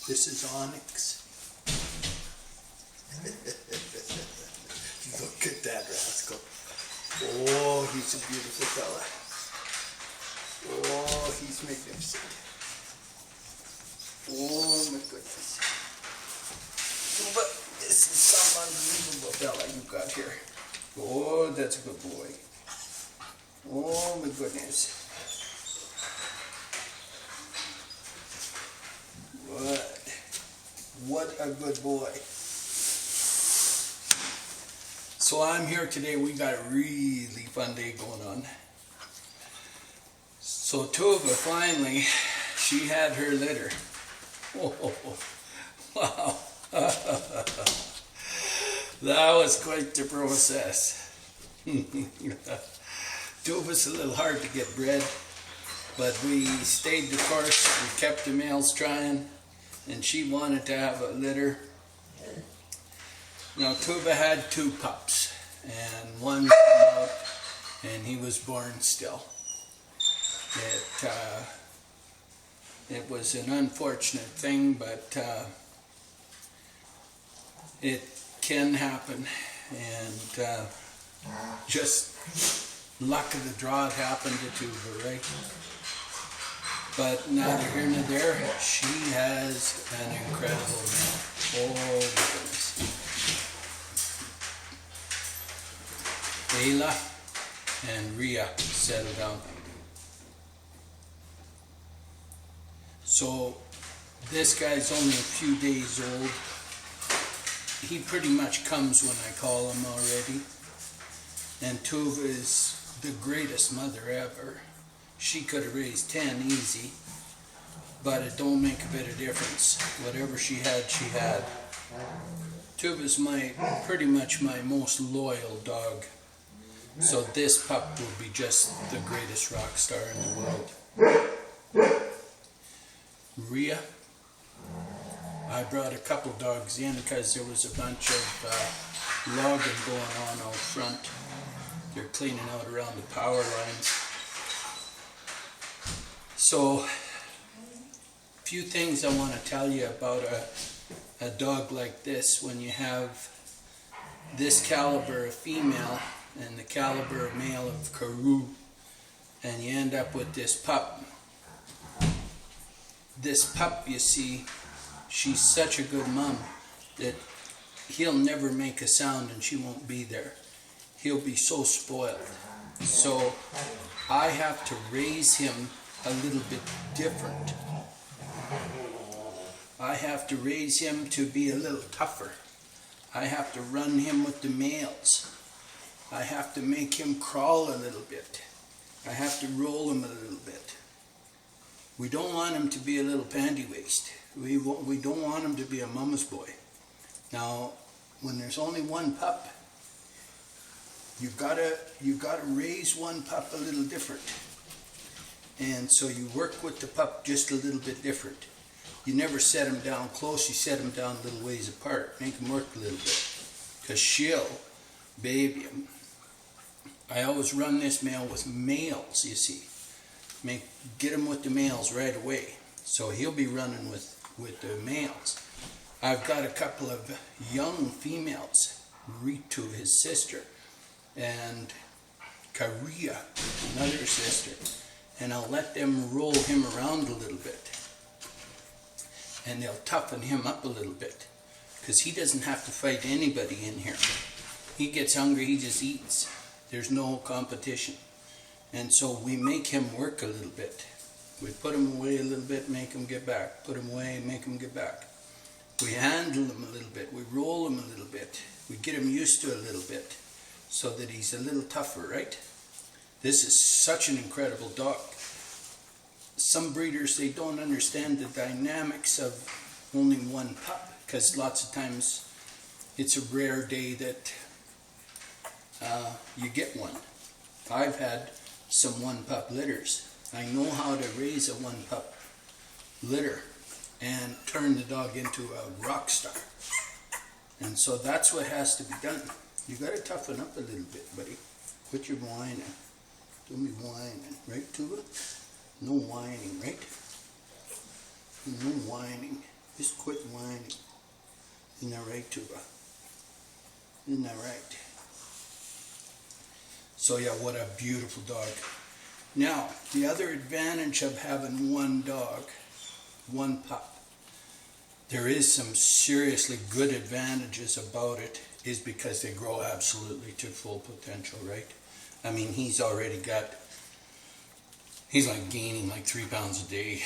This is Onyx. Look at that rascal. Oh, he's a beautiful fella. Oh, he's magnificent. Oh my goodness. Tuva, this is some unbelievable fella you got here. Oh, that's a good boy. Oh my goodness. What a good boy. So I'm here today. We got a really fun day going on. So Tuva finally, she had her litter. Oh, wow. That was quite the process. Tuva's a little hard to get bred, but we stayed the course. We kept the males trying, and she wanted to have a litter. Now Tuva had 2 pups, and one came out, and he was born still. It was an unfortunate thing, but it can happen, and just luck of the draw, it happened to Tuva, right? But neither here nor there, she has an incredible male. Oh my goodness. Ayla and Rhea settled down. So this guy's only a few days old. He pretty much comes when I call him already. And Tuva is the greatest mother ever. She could have raised 10 easy, but it don't make a bit of difference. Whatever she had, she had. Tuva's pretty much my most loyal dog. So this pup will be just the greatest rock star in the world. Rhea, I brought a couple dogs in because there was a bunch of logging going on out front. They're cleaning out around the power lines. So, a few things I want to tell you about a dog like this. When you have this caliber of female and the caliber of male of Karoo, and you end up with this pup. This pup, you see, she's such a good mom that he'll never make a sound and she won't be there. He'll be so spoiled. So I have to raise him a little bit different. I have to raise him to be a little tougher. I have to run him with the males. I have to make him crawl a little bit. I have to roll him a little bit. We don't want him to be a little panty waist. We don't want him to be a mama's boy. Now, when there's only one pup, you gotta raise one pup a little different. And so you work with the pup just a little bit different. You never set him down close, you set him down a little ways apart. Make him work a little bit. Because she'll baby him. I always run this male with males, you see. Get him with the males right away. So he'll be running with the males. I've got a couple of young females, Ritu, his sister, and Karia, another sister. And I'll let them roll him around a little bit. And they'll toughen him up a little bit. Because he doesn't have to fight anybody in here. He gets hungry, he just eats. There's no competition. And so we make him work a little bit. We put him away a little bit, make him get back. Put him away, make him get back. We handle him a little bit. We roll him a little bit. We get him used to a little bit so that he's a little tougher, right? This is such an incredible dog. Some breeders, they don't understand the dynamics of only one pup, because lots of times it's a rare day that you get one. I've had some one-pup litters. I know how to raise a one-pup litter and turn the dog into a rock star. And so that's what has to be done. You got to toughen up a little bit, buddy. Quit your whining. Don't be whining, right, Tuva? No whining, right? No whining. Just quit whining. Isn't that right, Tuva? Isn't that right? So yeah, what a beautiful dog. Now, the other advantage of having one dog, one pup, there is some seriously good advantages about it, is because they grow absolutely to full potential, right? I mean, he's like gaining like 3 pounds a day.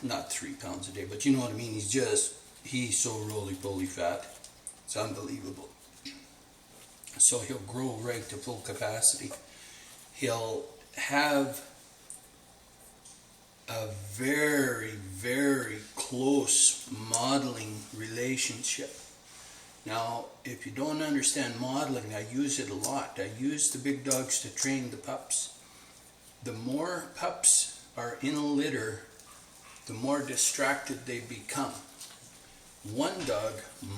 Not 3 pounds a day, but you know what I mean. He's so roly-poly fat. It's unbelievable. So he'll grow right to full capacity. He'll have a very, very close modeling relationship. Now, if you don't understand modeling, I use it a lot. I use the big dogs to train the pups. The more pups are in a litter, the more distracted they become. One dog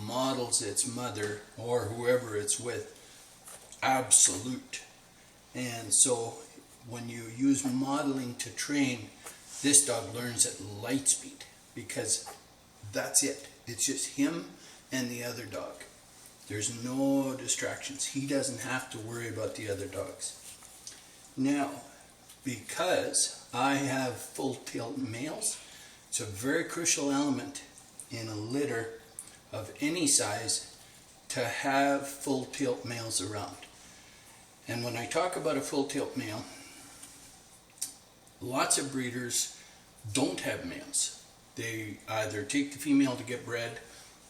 models its mother or whoever it's with absolute. And so when you use modeling to train, this dog learns at light speed, because that's it. It's just him and the other dog. There's no distractions. He doesn't have to worry about the other dogs. Now, because I have full tilt males, it's a very crucial element in a litter of any size to have full tilt males around. And when I talk about a full tilt male, lots of breeders don't have males. They either take the female to get bred,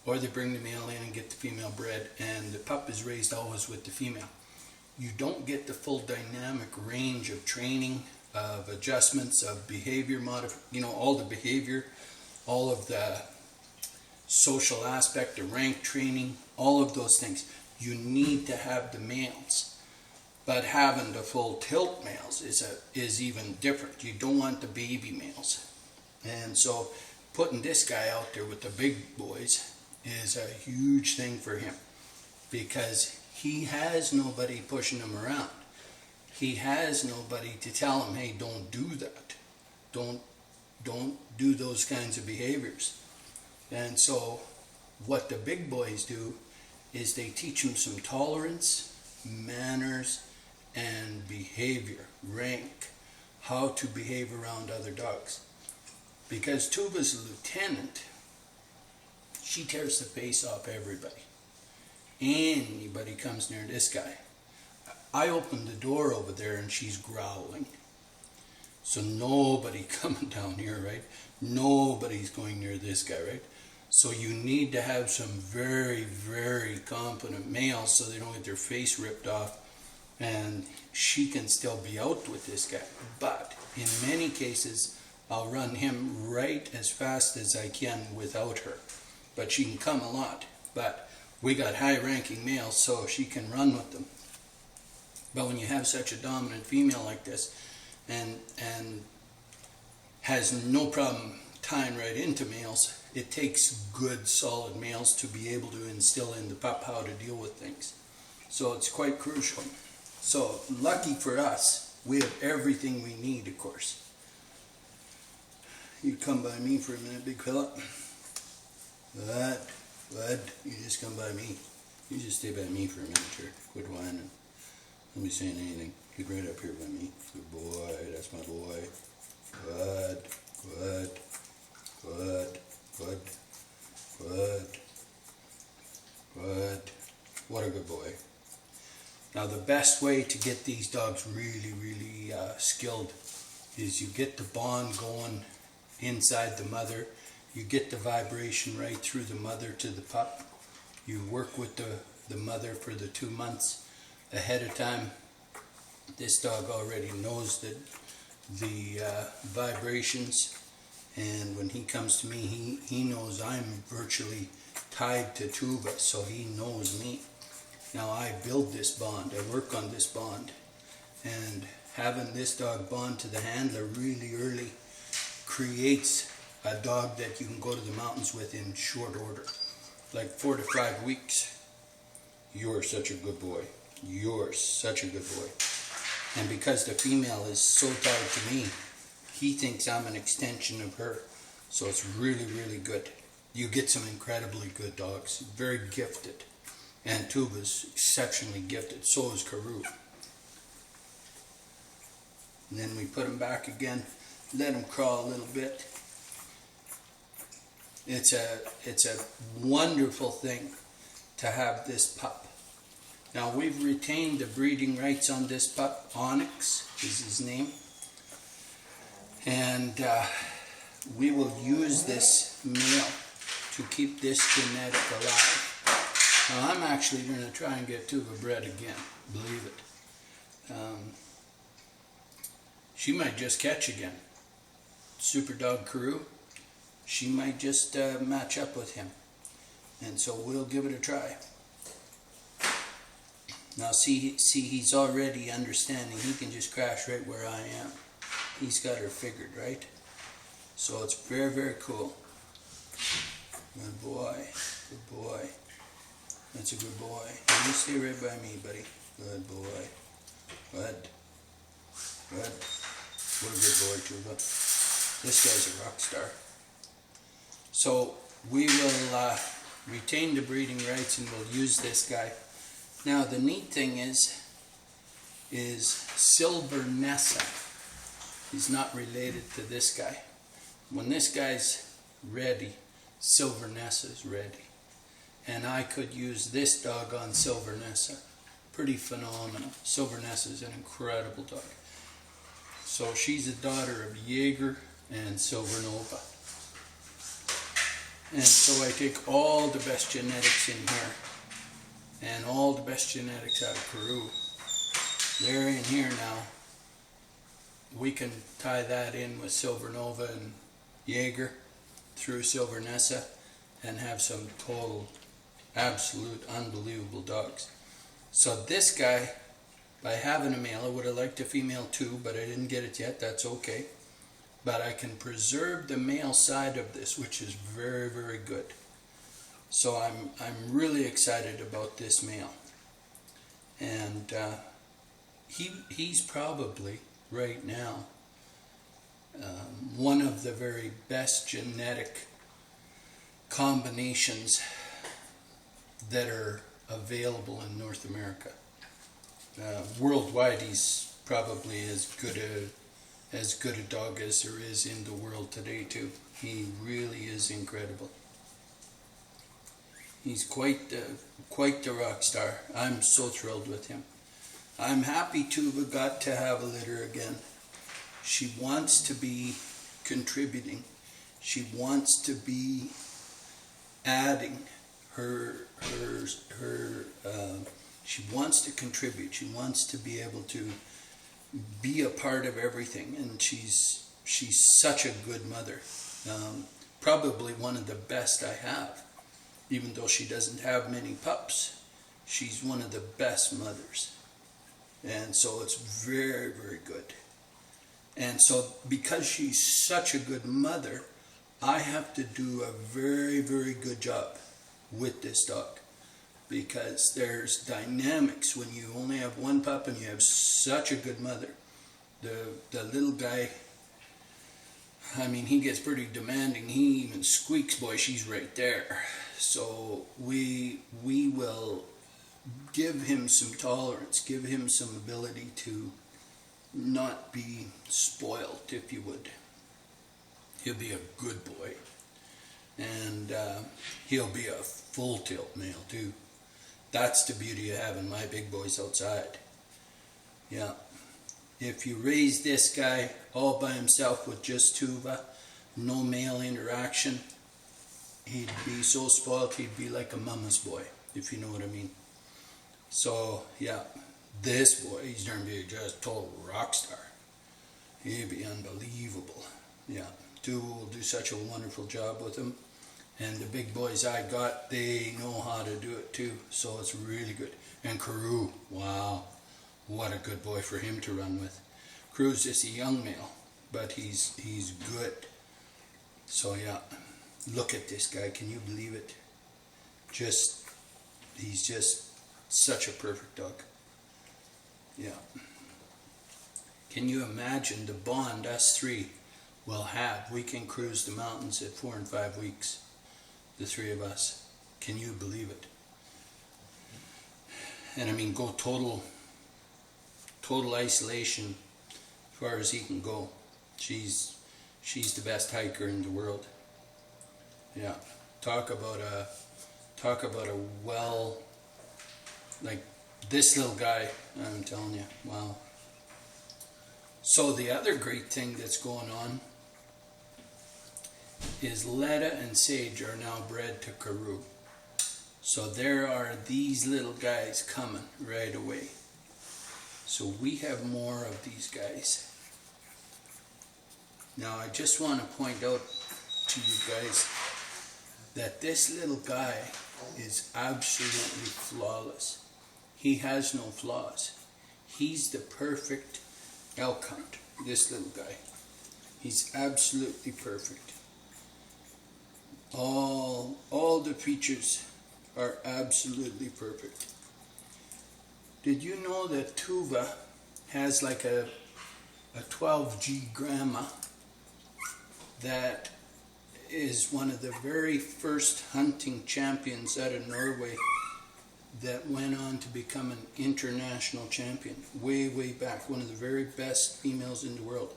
or they bring the male in and get the female bred, and the pup is raised always with the female. You don't get the full dynamic range of training, of adjustments, of behavior all the behavior, all of the social aspect, the rank training, all of those things. You need to have the males. But having the full tilt males is even different. You don't want the baby males. And so putting this guy out there with the big boys is a huge thing for him, because he has nobody pushing him around. He has nobody to tell him, hey, don't do that. Don't do those kinds of behaviors. And so what the big boys do is they teach him some tolerance, manners, and behavior, rank, how to behave around other dogs. Because Tuva's a lieutenant, she tears the face off everybody. Anybody comes near this guy. I open the door over there and she's growling. So nobody coming down here, right? Nobody's going near this guy, right? So you need to have some very, very competent males so they don't get their face ripped off, and she can still be out with this guy. But in many cases, I'll run him right as fast as I can without her. But she can come a lot. But we got high-ranking males, so she can run with them. But when you have such a dominant female like this, and has no problem tying right into males, it takes good, solid males to be able to instill in the pup how to deal with things. So it's quite crucial. So lucky for us, we have everything we need, of course. You come by me for a minute, big fella. Bud, you just come by me. You just stay by me for a minute here. Quit whining. Don't be saying anything. Get right up here by me. Good boy, that's my boy. Bud. What a good boy. Now the best way to get these dogs really, really skilled is you get the bond going inside the mother. You get the vibration right through the mother to the pup. You work with the mother for the 2 months ahead of time. This dog already knows the vibrations, and when he comes to me, he knows I'm virtually tied to Tuva, so he knows me. Now I build this bond, I work on this bond, and having this dog bond to the handler really early creates a dog that you can go to the mountains with in short order, like 4 to 5 weeks. You're such a good boy. You're such a good boy. And because the female is so tied to me, he thinks I'm an extension of her. So it's really, really good. you get some incredibly good dogs, very gifted. And Tuva's exceptionally gifted, so is Karoo. And then we put him back again, let him crawl a little bit. It's a wonderful thing to have this pup. Now we've retained the breeding rights on this pup. Onyx is his name. And we will use this male to keep this genetic alive. Now I'm actually going to try and get Tuva bred again, believe it. She might just catch again. Super dog Karoo, she might just match up with him. And so we'll give it a try. Now see he's already understanding. He can just crash right where I am. He's got her figured, right? So it's very, very cool. Good boy, good boy. That's a good boy. You stay right by me, buddy. Good boy. Good. Good. What a good boy, Tuva. This guy's a rock star. So we will retain the breeding rights and we'll use this guy. Now the neat thing is Silver Nessa. He's not related to this guy. When this guy's ready, Silver Nessa's ready. And I could use this dog on Silver Nessa. Pretty phenomenal. Silver Nessa's an incredible dog. So she's a daughter of Jaeger and Silver Nova. And so I take all the best genetics in here and all the best genetics out of Karoo. They're in here now. We can tie that in with Silver Nova and Jaeger through Silver Nessa and have some total, absolute, unbelievable dogs. So this guy, by having a male, I would have liked a female too, but I didn't get it yet. That's okay. But I can preserve the male side of this, which is very, very good. So I'm really excited about this male. And he's probably, right now, one of the very best genetic combinations that are available in North America. Worldwide, he's probably as good a dog as there is in the world today too. He really is incredible. He's quite the rock star. I'm so thrilled with him. I'm happy Tuva got to have a litter again. She wants to be contributing. She wants to be adding she wants to contribute. She wants to be able to be a part of everything, and she's such a good mother. Probably one of the best I have. Even though she doesn't have many pups, she's one of the best mothers. And so it's very, very good. And so because she's such a good mother, I have to do a very, very good job with this dog. Because there's dynamics when you only have one pup and you have such a good mother. The little guy, I mean, he gets pretty demanding. He even squeaks, boy, she's right there. So we will give him some tolerance, give him some ability to not be spoiled, if you would. He'll be a good boy. And he'll be a full tilt male too. That's the beauty of having my big boys outside. Yeah. If you raise this guy all by himself with just Tuva, no male interaction, he'd be so spoiled he'd be like a mama's boy, if you know what I mean. So, yeah, this boy, he's going to be just a total rock star. He'd be unbelievable. Yeah, Tuva will do such a wonderful job with him. And the big boys I got, they know how to do it too. So it's really good. And Karoo, wow, what a good boy for him to run with. Karoo's just a young male, but he's good. So yeah, look at this guy. Can you believe it? He's just such a perfect dog. Yeah. Can you imagine the bond us three will have? We can cruise the mountains at 4 and 5 weeks. the three of us. Can you believe it? And I mean, go total isolation as far as he can go. She's the best hiker in the world. Yeah, talk about a well, like this little guy, I'm telling you, wow. So the other great thing that's going on is Letta and Sage are now bred to Karoo. So there are these little guys coming right away. So we have more of these guys. Now I just want to point out to you guys that this little guy is absolutely flawless. He has no flaws. He's the perfect Elkhound, this little guy. He's absolutely perfect. All the features are absolutely perfect. Did you know that Tuva has like a 12G grandma that is one of the very first hunting champions out of Norway that went on to become an international champion way back, one of the very best females in the world,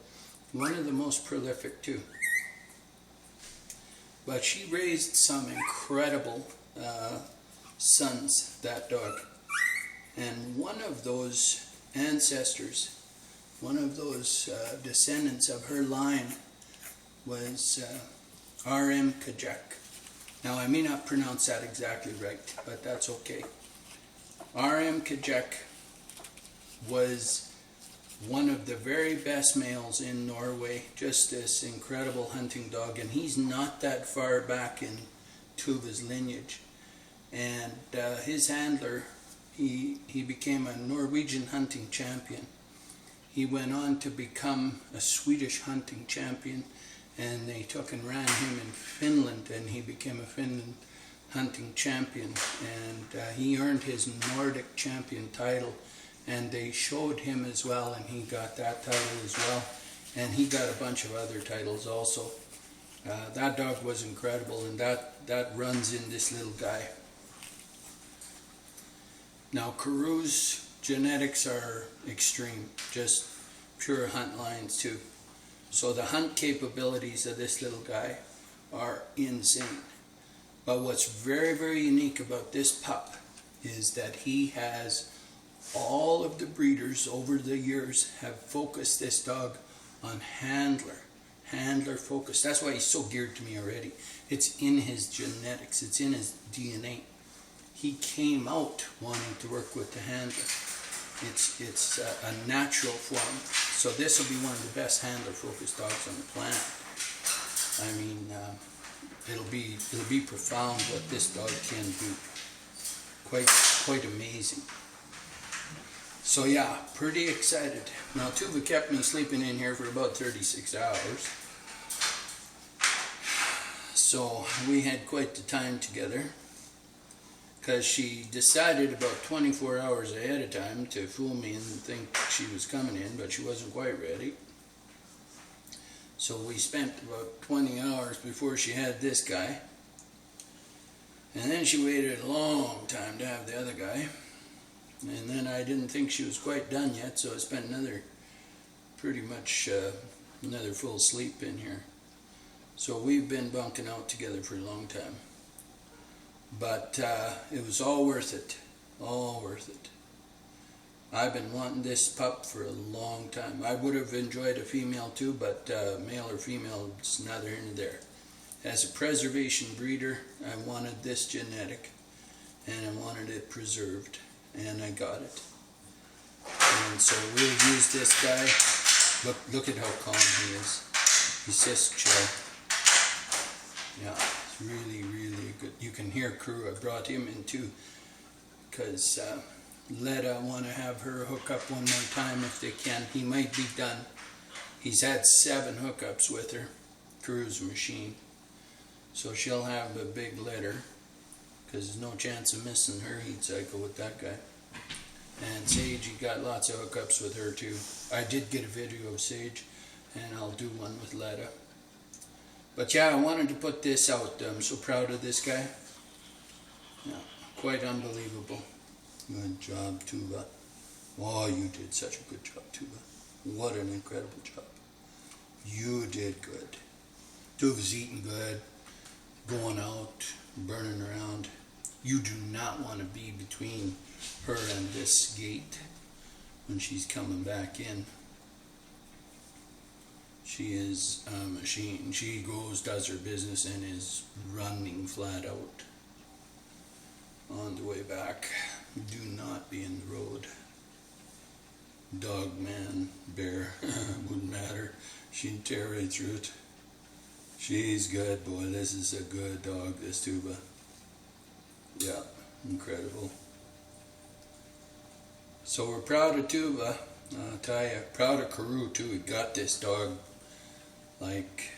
one of the most prolific too. But she raised some incredible sons, that dog, and one of those ancestors, one of those descendants of her line was R.M. Kajak. Now I may not pronounce that exactly right, but that's okay. R.M. Kajak was one of the very best males in Norway, just this incredible hunting dog, and he's not that far back in Tuva's lineage. And his handler, he became a Norwegian hunting champion. He went on to become a Swedish hunting champion, and they took and ran him in Finland, and he became a Finland hunting champion, and he earned his Nordic champion title, and they showed him as well, and he got that title as well, and he got a bunch of other titles also. That dog was incredible, and that runs in this little guy. Now Karoo's genetics are extreme, just pure hunt lines too. So the hunt capabilities of this little guy are insane. But what's very unique about this pup is that he has, all of the breeders over the years have focused this dog on handler focus. That's why he's so geared to me already. It's in his genetics, it's in his DNA. He came out wanting to work with the handler. It's a natural form. So this will be one of the best handler focused dogs on the planet. I mean, it'll be profound what this dog can do. Quite amazing. So yeah, pretty excited. Now Tuva kept me sleeping in here for about 36 hours. So we had quite the time together, because she decided about 24 hours ahead of time to fool me and think she was coming in, but she wasn't quite ready. So we spent about 20 hours before she had this guy. And then she waited a long time to have the other guy. And then I didn't think she was quite done yet, so I spent pretty much another full sleep in here. So we've been bunking out together for a long time. But it was all worth it. All worth it. I've been wanting this pup for a long time. I would have enjoyed a female too, but male or female, it's neither here nor there. As a preservation breeder, I wanted this genetic, and I wanted it preserved, and I got it. And so we'll use this guy. Look at how calm he is. He's just chill. Yeah, it's really good. You can hear Crew. I brought him in too, because Letta want to have her hook up one more time if they can. He might be done. He's had 7 hookups with her, Crew's machine. So she'll have a big litter, because there's no chance of missing her heat cycle with that guy. And Sage, he got lots of hookups with her too. I did get a video of Sage, and I'll do one with Letta. But yeah, I wanted to put this out. I'm so proud of this guy. Yeah, quite unbelievable. Good job, Tuva. Oh, you did such a good job, Tuva. What an incredible job. You did good. Tuva's eating good, going out, burning around. You do not want to be between her and this gate when she's coming back in. She is a machine. She goes, does her business, and is running flat out. On the way back, do not be in the road. Dog, man, bear, wouldn't matter. She'd tear right through it. She's good, boy. This is a good dog, this Tuva. Yeah, incredible. So we're proud of Tuva. I'll tell you, proud of Karoo too. He got this dog. Like,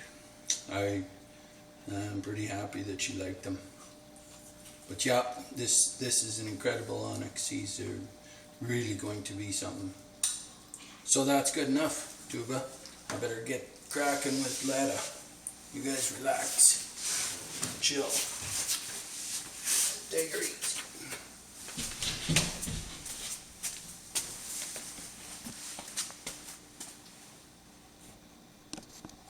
I'm pretty happy that she liked him. But yeah, this is an incredible Onyx. He's really going to be something. So that's good enough, Tuva. I better get cracking with Letta. You guys relax. Chill. Take her easy.